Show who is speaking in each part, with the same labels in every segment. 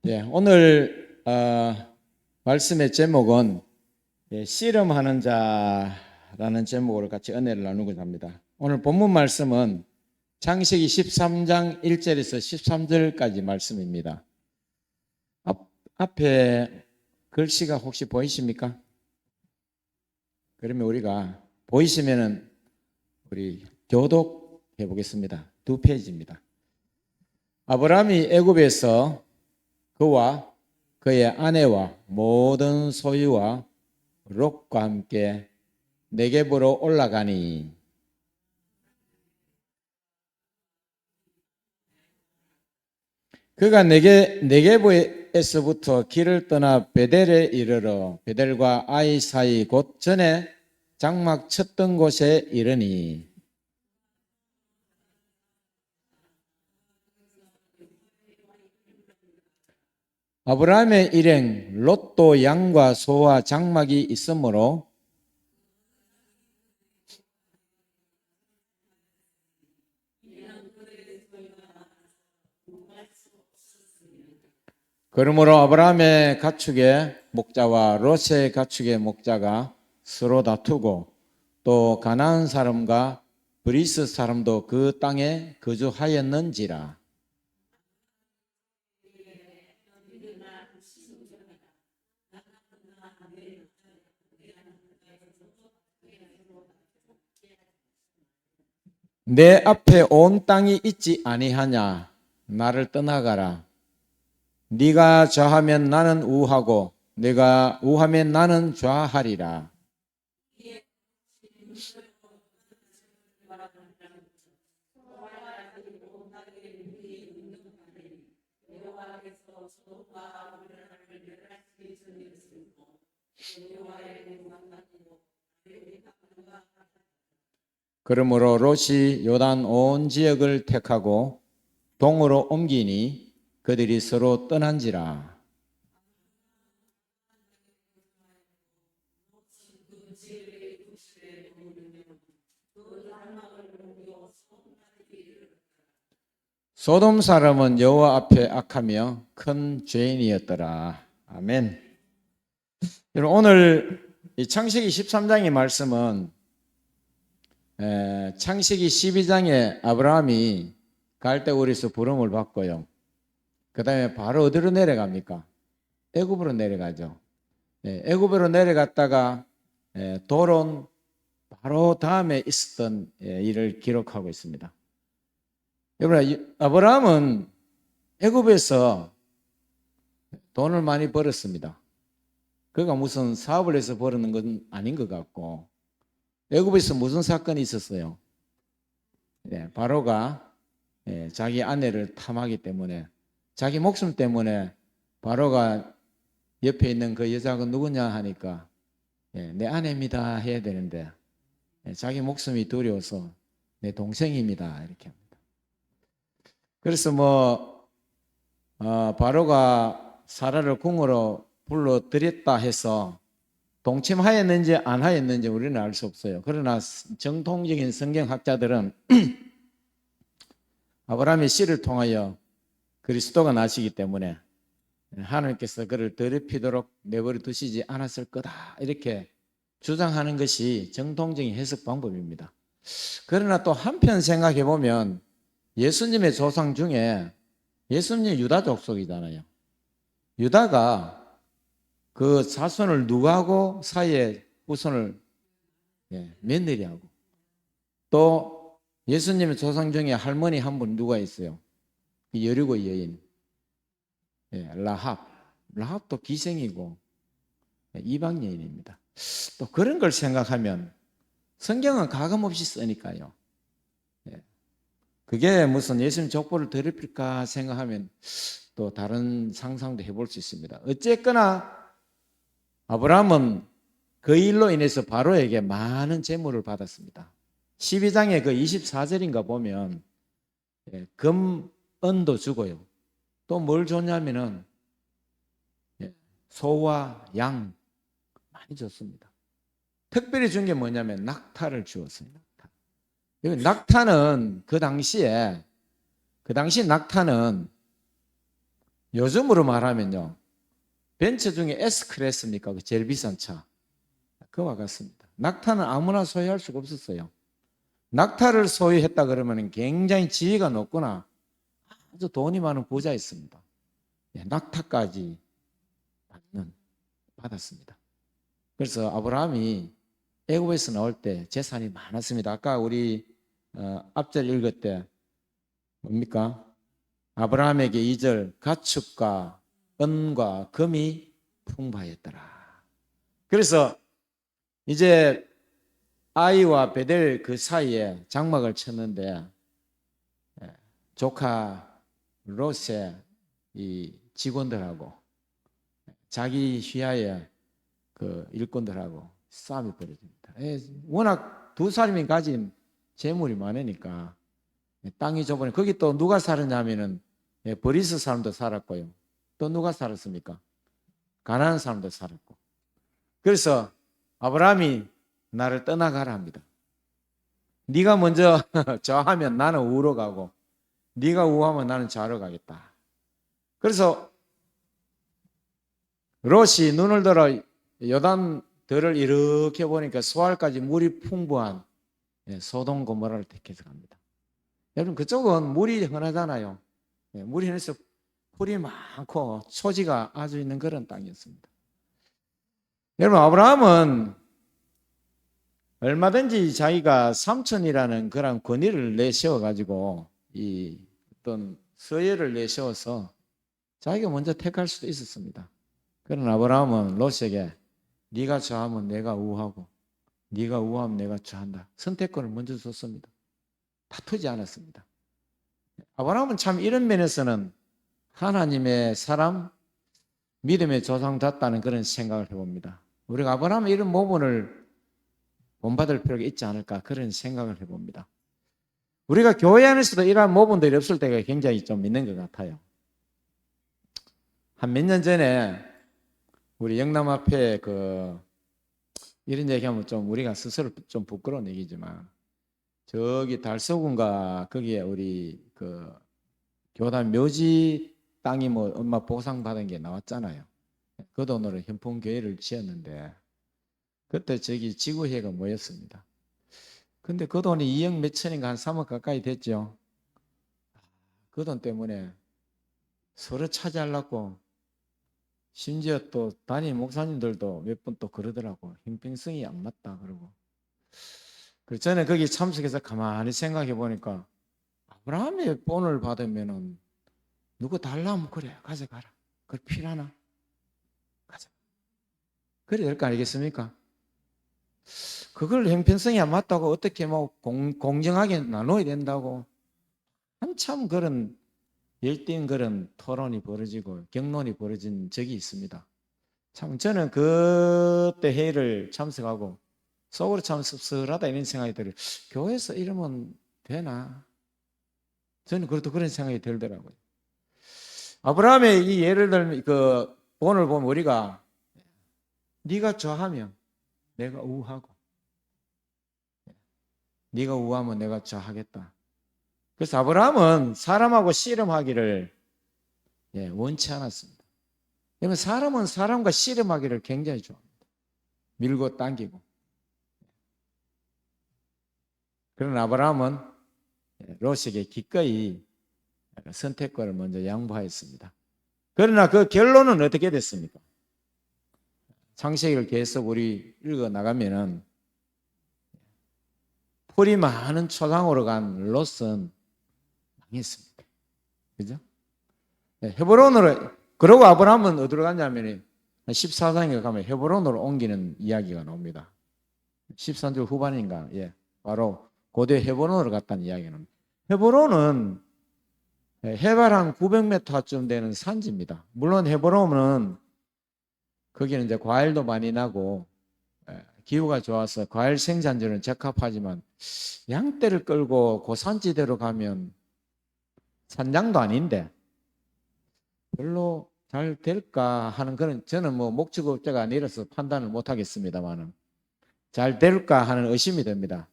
Speaker 1: 오늘 말씀의 제목은 씨름하는 자라는 제목으로 같이 은혜를 나누고자 합니다. 오늘 본문 말씀은 창세기 13장 1절에서 13절까지 말씀입니다. 앞에 글씨가 혹시 보이십니까? 그러면 우리가 보이시면은 우리 교독해 보겠습니다. 2페이지입니다. 아브라함이 애굽에서 그와 그의 아내와 모든 소유와 롯과 함께 네겝으로 올라가니 그가 네겝에서부터 길을 떠나 베델에 이르러 베델과 아이 사이 곧 전에 장막 쳤던 곳에 이르니 아브라함의 일행 롯도 양과 소와 장막이 있으므로 그러므로 아브라함의 가축의 목자와 롯의 가축의 목자가 서로 다투고 또 가나안 사람과 브리스 사람도 그 땅에 거주하였는지라. 내 앞에 온 땅이 있지 아니하냐? 나를 떠나가라. 네가 좌하면 나는 우하고 네가 우하면 나는 좌하리라. 그러므로 롯이 요단 온 지역을 택하고 동으로 옮기니 그들이 서로 떠난지라. 소돔 사람은 여호와 앞에 악하며 큰 죄인이었더라. 아멘. 여러분, 오늘 이 창세기 13장의 말씀은 창세기 12장에 아브라함이 갈대우리에서 부름을 받고요. 그 다음에 바로 어디로 내려갑니까? 애굽으로 내려가죠. 애굽으로 내려갔다가 도론 바로 다음에 있었던 일을 기록하고 있습니다. 여러분, 아브라함은 애굽에서 돈을 많이 벌었습니다. 그가 무슨 사업을 해서 벌었는 건 아닌 것 같고, 애굽에서 무슨 사건이 있었어요? 바로가 자기 아내를 탐하기 때문에, 자기 목숨 때문에 바로가 옆에 있는 그 여자가 누구냐 하니까 내 아내입니다 해야 되는데 자기 목숨이 두려워서 내 동생입니다 이렇게 합니다. 그래서 바로가 사라를 궁으로 불러들였다 해서 동침하였는지 안 하였는지 우리는 알 수 없어요. 그러나 정통적인 성경학자들은 아브라함의 씨를 통하여 그리스도가 나시기 때문에 하나님께서 그를 더럽히도록 내버려 두시지 않았을 거다 이렇게 주장하는 것이 정통적인 해석 방법입니다. 그러나 또 한편 생각해 보면 예수님의 조상 중에 예수님 유다 족속이잖아요. 유다가 그 자손을 누구하고 사이에 후손을 며느리하고 또 예수님의 조상 중에 할머니 한 분 누가 있어요? 여리고 여인 라합도 기생이고 이방 여인입니다. 또 그런 걸 생각하면 성경은 가감없이 쓰니까요. 그게 무슨 예수님 족보를 더럽힐까 생각하면 또 다른 상상도 해볼 수 있습니다. 어쨌거나 아브라함은 그 일로 인해서 바로에게 많은 재물을 받았습니다. 12장의 그 24절인가 보면 금, 은도 주고요. 또 뭘 줬냐면은 소와 양 많이 줬습니다. 특별히 준 게 뭐냐면 낙타를 주었습니다. 낙타는 그 당시 낙타는 요즘으로 말하면요, 벤츠 중에 S클래스입니까? 그 제일 비싼 차. 그와 같습니다. 낙타는 아무나 소유할 수가 없었어요. 낙타를 소유했다 그러면 굉장히 지위가 높거나 아주 돈이 많은 부자였습니다. 예, 낙타까지 받았습니다. 그래서 아브라함이 애굽에서 나올 때 재산이 많았습니다. 아까 우리 앞절 읽을 때 뭡니까? 아브라함에게 2절 가축과 은과 금이 풍부하였더라. 그래서 이제 아이와 베델 그 사이에 장막을 쳤는데 조카 롯의 이 직원들하고 자기 휘하의 그 일꾼들하고 싸움이 벌어집니다. 워낙 두 사람이 가진 재물이 많으니까 땅이 좁으니 거기 또 누가 살았냐면은 브리스 사람도 살았고요. 또 누가 살았습니까? 가나안 사람도 살았고. 그래서 아브라함이 나를 떠나가라 합니다. 네가 먼저 좌하면 나는 우로 가고 네가 우하면 나는 좌로 가겠다. 그래서 롯이 눈을 들어 요단들을 이렇게 보니까 소알까지 물이 풍부한 소돔 고모라를 택해서 갑니다. 여러분 그쪽은 물이 흔하잖아요. 물이 흔해서 풀이 많고 초지가 아주 있는 그런 땅이었습니다. 여러분 아브라함은 얼마든지 자기가 삼촌이라는 그런 권위를 내세워 가지고 이 어떤 서열을 내세워서 자기가 먼저 택할 수도 있었습니다. 그러나 아브라함은 롯에게 네가 좌하면 내가 우하고 네가 우하면 내가 좌한다. 선택권을 먼저 줬습니다. 다투지 않았습니다. 아브라함은 참 이런 면에서는 하나님의 사람, 믿음의 조상답다는 그런 생각을 해봅니다. 우리가 아브라함의 이런 모범을 본받을 필요가 있지 않을까 그런 생각을 해봅니다. 우리가 교회 안에서도 이러한 모범들이 없을 때가 굉장히 좀 있는 것 같아요. 한 몇 년 전에 우리 영남 앞에 이런 얘기하면 좀 우리가 스스로 좀 부끄러운 얘기지만 저기 달서군가 거기에 우리 교단 묘지 땅이 뭐 엄마 보상받은 게 나왔잖아요. 그 돈으로 현풍교회를 지었는데 그때 저기 지구회가 모였습니다. 근데 그 돈이 2억 몇천인가 한 3억 가까이 됐죠. 그 돈 때문에 서로 차지하려고 심지어 또 담임 목사님들도 몇 분 또 그러더라고. 형평성이 안 맞다 그러고. 그래서 저는 거기 참석해서 가만히 생각해 보니까 아브라함의 본을 받으면은 누구 달라면 그래 가져가라. 그걸 필요하나? 가져. 그래야 될 거 아니겠습니까? 그걸 형평성이 안 맞다고 어떻게 뭐 공정하게 나눠야 된다고 한참 그런 열띤 그런 토론이 벌어지고 경론이 벌어진 적이 있습니다. 참 저는 그때 회의를 참석하고 속으로 참 씁쓸하다 이런 생각이 들어요. 교회에서 이러면 되나? 저는 그런 생각이 들더라고요. 아브라함의 이 예를 들면 그 본을 보면 우리가 네가 좌하면 내가 우하고 네가 우하면 내가 좌하겠다. 그래서 아브라함은 사람하고 씨름하기를 원치 않았습니다. 왜냐하면 사람은 사람과 씨름하기를 굉장히 좋아합니다. 밀고 당기고. 그러나 아브라함은 롯에게 기꺼이 선택권을 먼저 양보하였습니다. 그러나 그 결론은 어떻게 됐습니까? 창세기를 계속 우리 읽어 나가면은 풀이 많은 초장으로 간 롯은 망했습니다. 그죠? 헤브론으로 그러고 아브라함은 어디로 갔냐면 14장에 가면 헤브론으로 옮기는 이야기가 나옵니다. 13절 후반인가 바로 고대 헤브론으로 갔다는 이야기는 헤브론은 해발 한 900m쯤 되는 산지입니다. 물론 헤브론은 거기는 이제 과일도 많이 나고 기후가 좋아서 과일 생산지는 적합하지만 양떼를 끌고 고산지대로 가면 산장도 아닌데 별로 잘 될까 하는 그런 저는 뭐 목축업자가 아니라서 판단을 못 하겠습니다만은 잘 될까 하는 의심이 됩니다.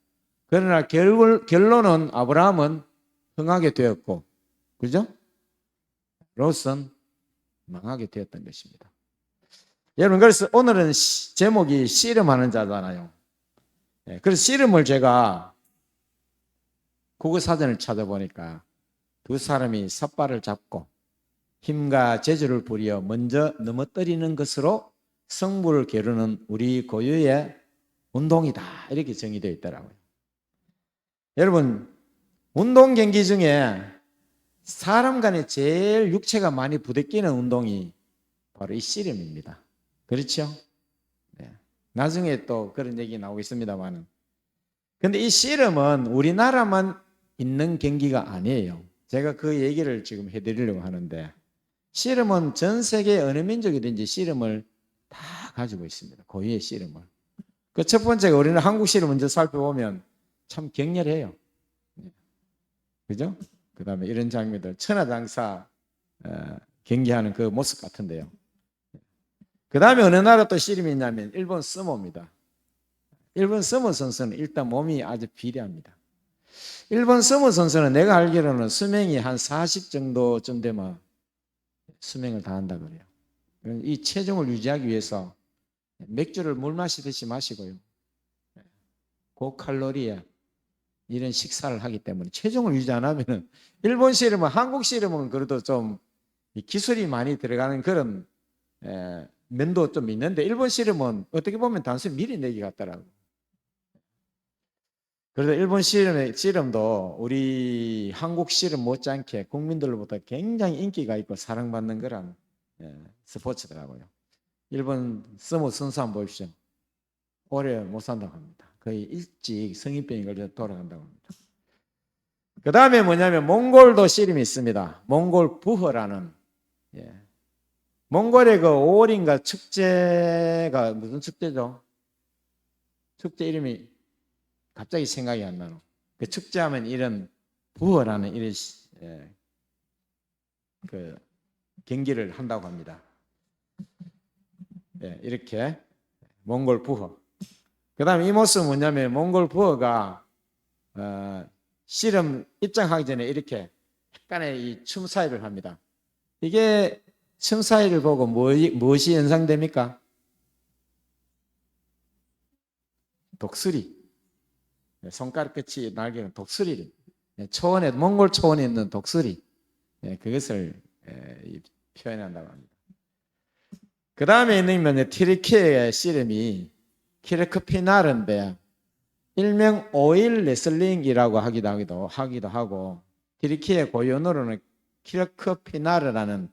Speaker 1: 그러나 결론은 아브라함은 흥하게 되었고, 그죠? 롯은 망하게 되었던 것입니다. 여러분, 그래서 오늘은 제목이 씨름하는 자잖아요. 그래서 씨름을 제가 국어사전을 찾아보니까 두 사람이 삿발을 잡고 힘과 재주를 부려 먼저 넘어뜨리는 것으로 승부를 겨루는 우리 고유의 운동이다, 이렇게 정의되어 있더라고요. 여러분, 운동 경기 중에 사람 간에 제일 육체가 많이 부대끼는 운동이 바로 이 씨름입니다. 그렇죠? 네. 나중에 또 그런 얘기 나오겠습니다만은. 근데 이 씨름은 우리나라만 있는 경기가 아니에요. 제가 그 얘기를 지금 해드리려고 하는데, 씨름은 전 세계 어느 민족이든지 씨름을 다 가지고 있습니다. 고유의 씨름을. 그 첫 번째가 우리는 한국 씨름 먼저 살펴보면 참 격렬해요. 그죠? 그 다음에 이런 장면들, 천하장사 경기하는 그 모습 같은데요. 그 다음에 어느 나라 또 씨름이 있냐면 일본 스모입니다. 일본 스모 선수는 일단 몸이 아주 비대합니다. 일본 스모 선수는 내가 알기로는 수명이 한 40 정도쯤 되면 수명을 다한다 그래요. 이 체중을 유지하기 위해서 맥주를 물 마시듯이 마시고요, 고칼로리에 이런 식사를 하기 때문에 체중을 유지 안 하면은, 일본 씨름은, 한국 씨름은 그래도 좀 기술이 많이 들어가는 그런 면도 좀 있는데, 일본 씨름은 어떻게 보면 단순히 미리내기 같더라고요. 그래서 일본 씨름도 우리 한국 씨름 못지않게 국민들로부터 굉장히 인기가 있고 사랑받는 그런 스포츠더라고요. 일본 스모 선수 한번 보십시오. 오래 못 산다고 합니다. 거의 일찍 성인병이 걸려 돌아간다고 합니다. 그 다음에 뭐냐면 몽골도 씨름이 있습니다. 몽골 부허라는, 몽골의 그 5월인가 축제가 무슨 축제죠? 축제 이름이 갑자기 생각이 안 나노. 그 축제하면 이런 부허라는 이런 그 경기를 한다고 합니다. 이렇게 몽골 부허. 그 다음에 이 모습은 뭐냐면 몽골 부허가 씨름 입장하기 전에 이렇게 약간의 이 춤 사위를 합니다. 이게 춤 사위를 보고 무엇이 연상됩니까? 독수리. 손가락 끝이 날개는 독수리. 초원에, 몽골 초원에 있는 독수리. 그것을 표현한다고 합니다. 그 다음에 있는 티르키의 씨름이 키르크피나르인데, 일명 오일 레슬링이라고 하기도 하고, 티르키의 고유 언어로는 키르크피나르라는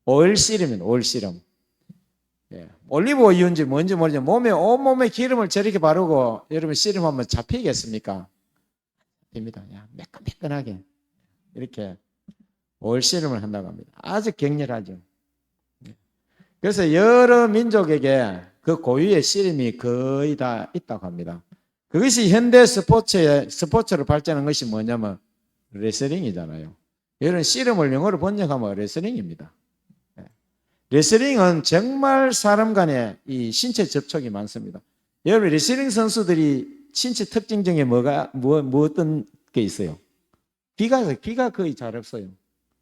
Speaker 1: 오일 씨름입니다. 오일 씨름. 올리브 오일인지 뭔지 모르지만 온몸에 기름을 저렇게 바르고 여러분 씨름하면 잡히겠습니까? 됩니다. 매끈매끈하게 이렇게 오일 씨름을 한다고 합니다. 아주 격렬하죠. 그래서 여러 민족에게 그 고유의 씨름이 거의 다 있다고 합니다. 그것이 현대 스포츠로 발전한 것이 뭐냐면 레슬링이잖아요. 이런 씨름을 영어로 번역하면 레슬링입니다. 레슬링은 정말 사람 간의 이 신체 접촉이 많습니다. 여러분, 레슬링 선수들이 신체 특징 중에 어떤 게 있어요? 귀가 거의 잘 없어요.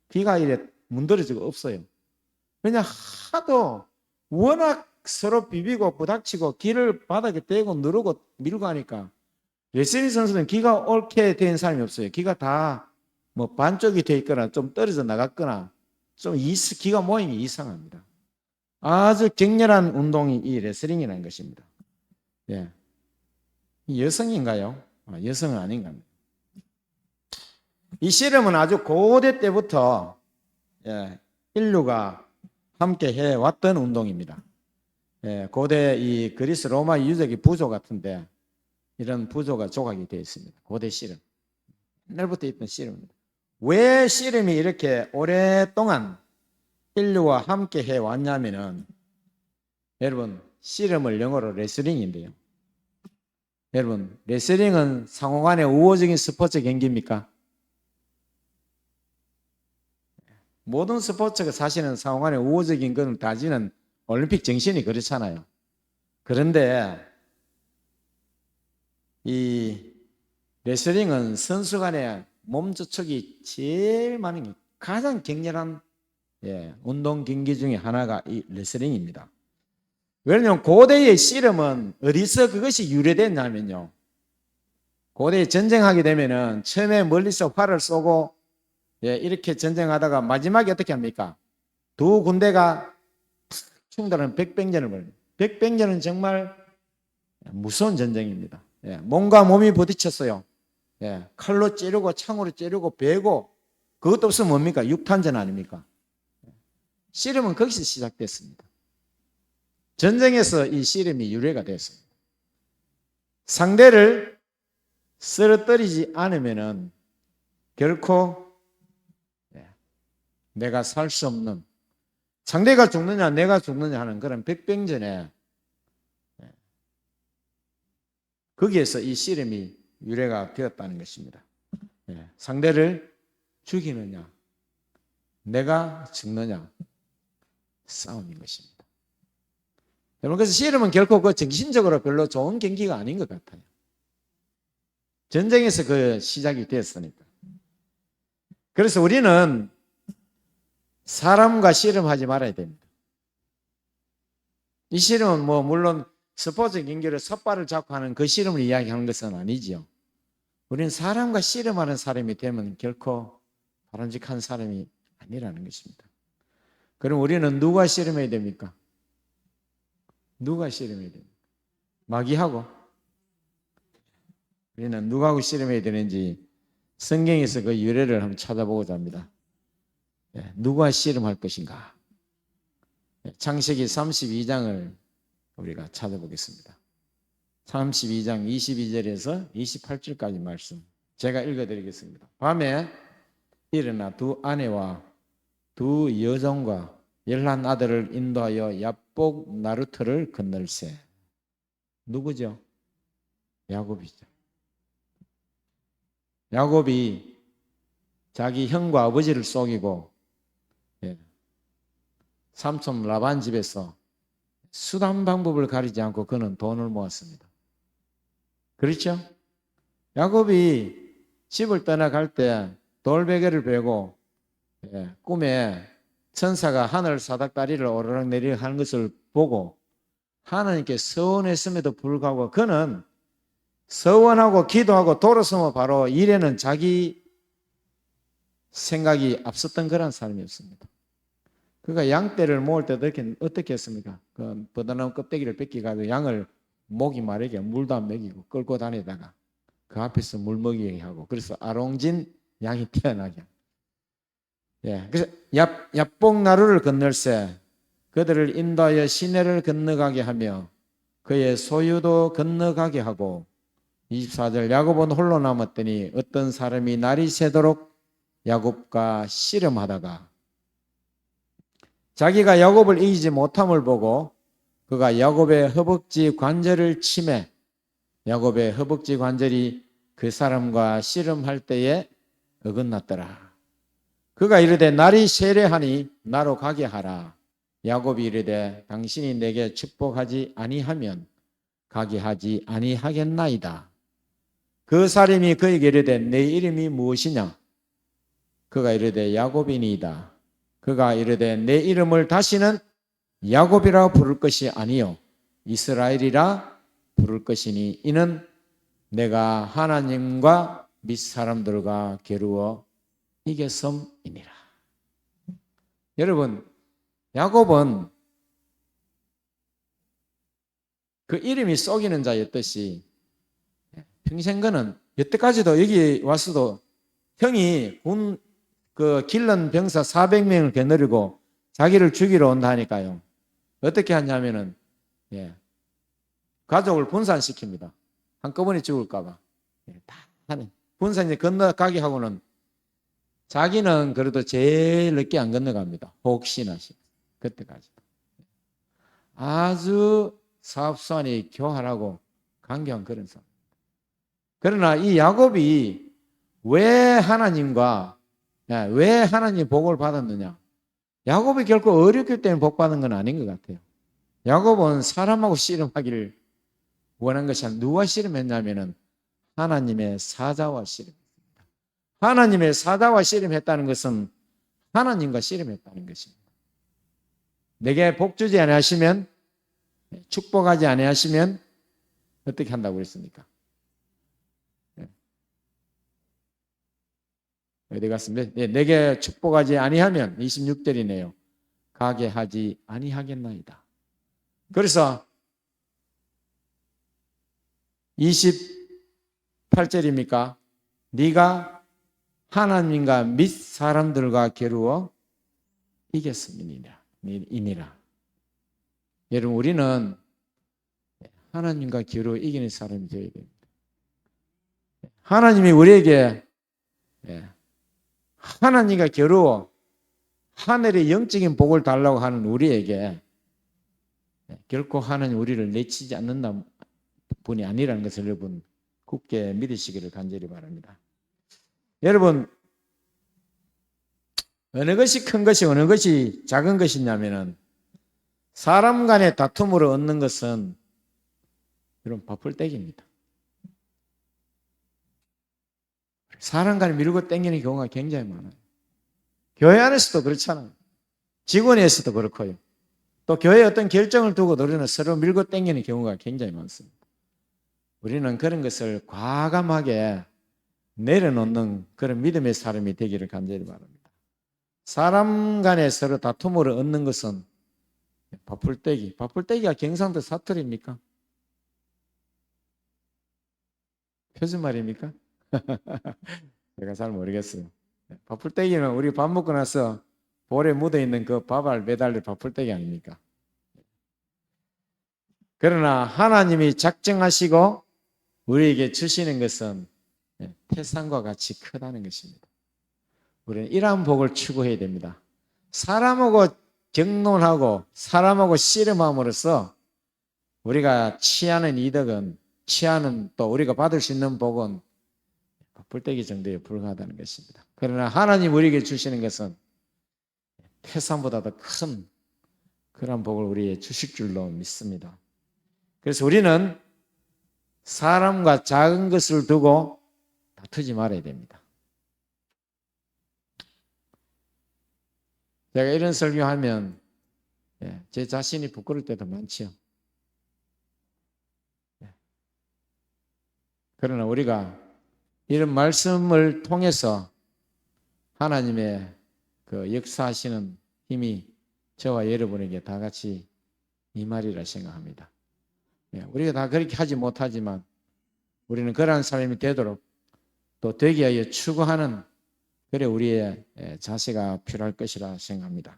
Speaker 1: 귀가 이래 문드러지고 없어요. 그냥 하도 워낙 서로 비비고 부닥치고 귀를 바닥에 대고 누르고 밀고 하니까 레슬링 선수는 귀가 옳게 된 사람이 없어요. 귀가 다 뭐 반쪽이 돼 있거나 좀 떨어져 나갔거나 좀 귀가 모양이 이상합니다. 아주 격렬한 운동이 이 레슬링이라는 것입니다. 여성인가요? 여성은 아닌가 합니다. 이 씨름은 아주 고대 때부터 인류가 함께 해왔던 운동입니다. 고대 이 그리스 로마 유적의 부조 같은데 이런 부조가 조각이 되어 있습니다. 고대 씨름. 옛날부터 있던 씨름입니다. 왜 씨름이 이렇게 오랫동안 인류와 함께 해왔냐면은, 여러분, 씨름을 영어로 레슬링인데요. 여러분, 레슬링은 상호간의 우호적인 스포츠 경기입니까? 모든 스포츠가 사실은 상호간의 우호적인 것을 따지는 올림픽 정신이 그렇잖아요. 그런데 이 레슬링은 선수 간의 몸 접촉이 제일 많은, 가장 격렬한 운동 경기 중에 하나가 이 레슬링입니다. 왜냐하면 고대의 씨름은 어디서 그것이 유래됐냐면요. 고대에 전쟁하게 되면은 처음에 멀리서 활을 쏘고 이렇게 전쟁하다가 마지막에 어떻게 합니까? 두 군대가 충돌하는 백병전을 벌입니다. 백병전은 정말 무서운 전쟁입니다. 몸과 몸이 부딪혔어요. 칼로 찌르고 창으로 찌르고 베고 그것도 없으면 뭡니까? 육탄전 아닙니까? 씨름은 거기서 시작됐습니다. 전쟁에서 이 씨름이 유래가 됐습니다. 상대를 쓰러뜨리지 않으면은 결코 내가 살 수 없는, 상대가 죽느냐 내가 죽느냐 하는 그런 백병전에 거기에서 이 씨름이 유래가 되었다는 것입니다. 상대를 죽이느냐 내가 죽느냐 싸움인 것입니다. 여러분, 그래서 씨름은 결코 그 정신적으로 별로 좋은 경기가 아닌 것 같아요. 전쟁에서 그 시작이 되었으니까. 그래서 우리는 사람과 씨름하지 말아야 됩니다. 이 씨름은 뭐 물론 스포츠 경기를 삿발을 잡고 하는 그 씨름을 이야기하는 것은 아니지요. 우리는 사람과 씨름하는 사람이 되면 결코 바람직한 사람이 아니라는 것입니다. 그럼 우리는 누가 씨름해야 됩니까? 누가 씨름해야 됩니까? 마귀하고? 우리는 누구하고 씨름해야 되는지 성경에서 그 유래를 한번 찾아보고자 합니다. 누가 씨름할 것인가? 창세기 32장을 우리가 찾아보겠습니다. 32장 22절에서 28절까지 말씀 제가 읽어드리겠습니다. 밤에 일어나 두 아내와 두 여종과 11아들을 인도하여 야복 나루터를 건널세. 누구죠? 야곱이죠. 야곱이 자기 형과 아버지를 속이고 삼촌 라반 집에서 수단 방법을 가리지 않고 그는 돈을 모았습니다. 그렇죠? 야곱이 집을 떠나갈 때 돌베개를 베고 꿈에 천사가 하늘 사닥다리를 오르락내리락 하는 것을 보고 하나님께 서원했음에도 불구하고 그는 서원하고 기도하고 돌아서면 바로 일에는 자기 생각이 앞섰던 그런 사람이었습니다. 그가 양떼를 모을 때 어떻게 했습니까? 그 버드나무 껍데기를 뺏기가지고 양을 목이 마르게 물도 안 먹이고 끌고 다니다가 그 앞에서 물 먹이게 하고 그래서 아롱진 양이 태어나게. 그래서 야복 나루를 건널세 그들을 인도하여 시내를 건너가게 하며 그의 소유도 건너가게 하고 24절 야곱은 홀로 남았더니 어떤 사람이 날이 새도록 야곱과 씨름하다가 자기가 야곱을 이기지 못함을 보고 그가 야곱의 허벅지 관절을 치매 야곱의 허벅지 관절이 그 사람과 씨름할 때에 어긋났더라. 그가 이르되 날이 세례하니 나로 가게 하라. 야곱이 이르되 당신이 내게 축복하지 아니하면 가게 하지 아니하겠나이다. 그 사람이 그에게 이르되 내 이름이 무엇이냐? 그가 이르되 야곱이니이다. 그가 이르되 내 이름을 다시는 야곱이라 부를 것이 아니요 이스라엘이라 부를 것이니 이는 내가 하나님과 밑 사람들과 겨루어 이겼음이니라. 여러분, 야곱은 그 이름이 속이는 자였듯이 평생 그는 여태까지도 여기 와서도 형이 그 길른 병사 400명을 겨누르고 자기를 죽이러 온다 하니까요. 어떻게 하냐면은 가족을 분산시킵니다. 한꺼번에 죽을까봐. 다 하는. 분산이 건너가게 하고는 자기는 그래도 제일 늦게 안 건너갑니다. 혹시나 그때까지. 아주 사업수완이 교활하고 강경한 그런 사람. 그러나 이 야곱이 왜 하나님 복을 받았느냐? 야곱이 결코 어렵기 때문에 복 받은 건 아닌 것 같아요. 야곱은 사람하고 씨름하기를 원한 것이 아니라 누가 씨름했냐면은 하나님의 사자와 씨름했습니다. 하나님의 사자와 씨름했다는 것은 하나님과 씨름했다는 것입니다. 내게 복 주지 아니하시면, 축복하지 아니하시면 어떻게 한다고 그랬습니까? 어디 갔습니까? 내게 축복하지 아니하면 26절이네요. 가게 하지 아니하겠나이다. 그래서 28절입니까? 네가 하나님과 및 사람들과 겨루어 이겼음이니라. 여러분, 우리는 하나님과 겨루어 이기는 사람이 되어야 됩니다. 하나님이 우리에게 하나님과 겨루어 하늘의 영적인 복을 달라고 하는 우리에게 결코 하나님 우리를 내치지 않는다 분이 아니라는 것을 여러분 굳게 믿으시기를 간절히 바랍니다. 여러분, 어느 것이 큰 것이 어느 것이 작은 것이냐면은 사람 간의 다툼으로 얻는 것은 여러분 밥풀떼기입니다. 사람 간에 밀고 땡기는 경우가 굉장히 많아요. 교회 안에서도 그렇잖아요. 직원에서도 그렇고요. 또 교회에 어떤 결정을 두고 우리는 서로 밀고 땡기는 경우가 굉장히 많습니다. 우리는 그런 것을 과감하게 내려놓는 그런 믿음의 사람이 되기를 간절히 바랍니다. 사람 간에 서로 다툼으로 얻는 것은 밥풀떼기. 밥풀떼기가 경상도 사투리입니까? 표준말입니까? 제가 잘 모르겠어요. 밥풀떼기는 우리 밥 먹고 나서 볼에 묻어있는 그 밥알 매달릴 밥풀떼기 아닙니까? 그러나 하나님이 작정하시고 우리에게 주시는 것은 태산과 같이 크다는 것입니다. 우리는 이러한 복을 추구해야 됩니다. 사람하고 격론하고 사람하고 씨름함으로써 우리가 취하는 이득은 취하는 또 우리가 받을 수 있는 복은 불떼기 정도에 불과하다는 것입니다. 그러나 하나님 우리에게 주시는 것은 태산보다 더 큰 그런 복을 우리에게 주실 줄로 믿습니다. 그래서 우리는 사람과 작은 것을 두고 다투지 말아야 됩니다. 제가 이런 설교하면 제 자신이 부끄러울 때도 많지요. 그러나 우리가 이런 말씀을 통해서 하나님의 그 역사하시는 힘이 저와 여러분에게 다 같이 임하리라 생각합니다. 우리가 다 그렇게 하지 못하지만 우리는 그러한 사람이 되도록 또 되기 위하여 추구하는 그래 우리의 자세가 필요할 것이라 생각합니다.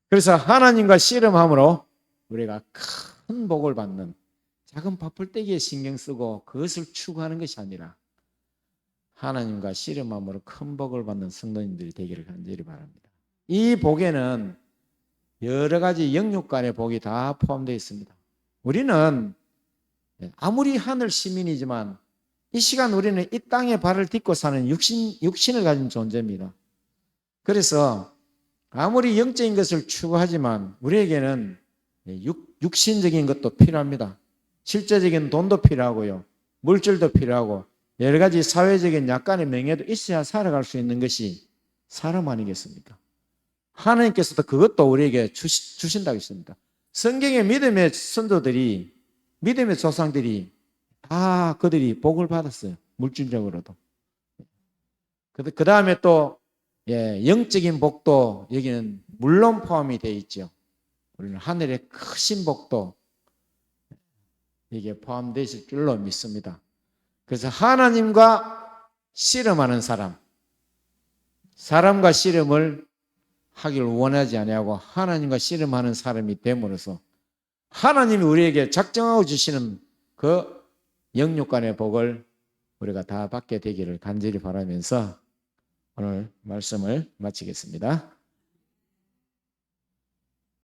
Speaker 1: 그래서 하나님과 씨름함으로 우리가 큰 복을 받는 작은 밥풀떼기에 신경 쓰고 그것을 추구하는 것이 아니라 하나님과 씨름함으로 큰 복을 받는 성도님들이 되기를 간절히 바랍니다. 이 복에는 여러 가지 영육 간의 복이 다 포함되어 있습니다. 우리는 아무리 하늘 시민이지만 이 시간 우리는 이 땅에 발을 딛고 사는 육신을 가진 존재입니다. 그래서 아무리 영적인 것을 추구하지만 우리에게는 육신적인 것도 필요합니다. 실제적인 돈도 필요하고요. 물질도 필요하고 여러 가지 사회적인 약간의 명예도 있어야 살아갈 수 있는 것이 사람 아니겠습니까? 하나님께서도 그것도 우리에게 주신다고 했습니다. 성경의 믿음의 선조들이 믿음의 조상들이 다 그들이 복을 받았어요. 물질적으로도. 그 다음에 또 영적인 복도 여기는 물론 포함이 되어 있죠. 우리는 하늘의 크신 복도 이게 포함되어 있을 줄로 믿습니다. 그래서 하나님과 씨름하는 사람, 사람과 씨름을 하기를 원하지 아니하고 하나님과 씨름하는 사람이 됨으로써 하나님이 우리에게 작정하고 주시는 그 영육간의 복을 우리가 다 받게 되기를 간절히 바라면서 오늘 말씀을 마치겠습니다.